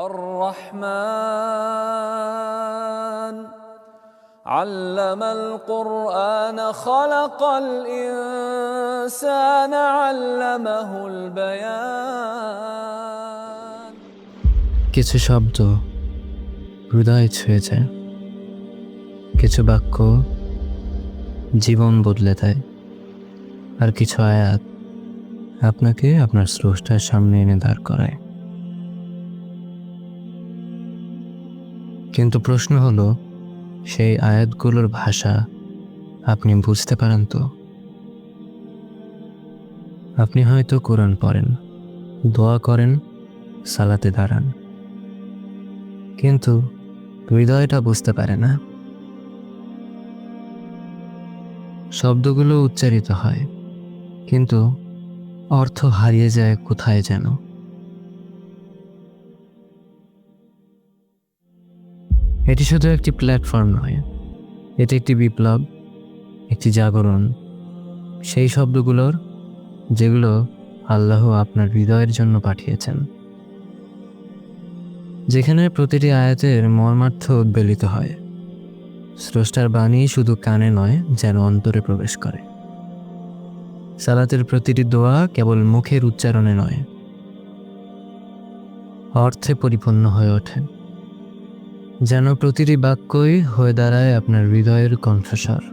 الرحمن علم القرآن خلق الإنسان علمه البيان কিছু শব্দ হৃদয় ছুঁয়ে যায়, কিছু বাক্য জীবন বদলে দেয়, আর কিছু আয়াত আপনাকে আপনার স্রষ্টার সামনে এনে দাঁড় করায়। কিন্তু প্রশ্ন হলো, সেই আয়াতগুলোর ভাষা আপনি বুঝতে পারেন তো? আপনি হয়তো কোরআন পড়েন, দোয়া করেন, সালাতে দাঁড়ান, কিন্তু হৃদয়টা বুঝতে পারে না। শব্দগুলো উচ্চারিত হয়, কিন্তু অর্থ হারিয়ে যায় কোথায় যেন। এটি শুধু একটি প্ল্যাটফর্ম নয়, এটি একটি বিপ্লব, একটি জাগরণ, সেই শব্দগুলোর যেগুলো আল্লাহ আপনার হৃদয়ের জন্য পাঠিয়েছেন, যেখানে প্রতিটি আয়াতের মর্মার্থ উদ্বেলিত হয়। স্রষ্টার বাণী শুধু কানে নয়, যেন অন্তরে প্রবেশ করে। সালাতের প্রতিটি দোয়া কেবল মুখের উচ্চারণে নয়, অর্থে পরিপূর্ণ হয়ে ওঠে, যেন প্রতিটি বাক্যই হয়ে দাঁড়ায় আপনার হৃদয়ের কণ্ঠস্বর।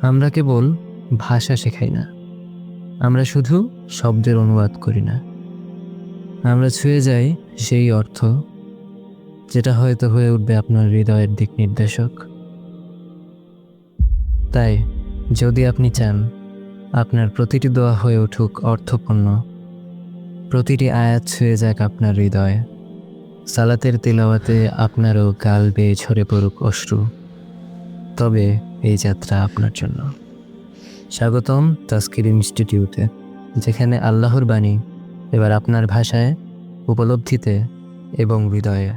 আমরা কেবল ভাষা শেখাই না, আমরা শুধু শব্দের অনুবাদ করি না, আমরা ছুঁয়ে যাই সেই অর্থ যেটা হয়তো হয়ে উঠবে আপনার হৃদয়ের দিক নির্দেশক। তাই যদি আপনি চান আপনার প্রতিটি দোয়া হয়ে উঠুক অর্থপূর্ণ, প্রতিটি আয়াত ছুঁয়ে যাক আপনার হৃদয়, সালাতের তিলাওয়াতে আপনারও গাল বেয়ে ঝরে পড়ুক অশ্রু, তবে এই যাত্রা আপনার জন্য। স্বাগতম তাজকির ইনস্টিটিউটে, যেখানে আল্লাহর বাণী এবার আপনার ভাষায়, উপলব্ধিতে এবং হৃদয়ে।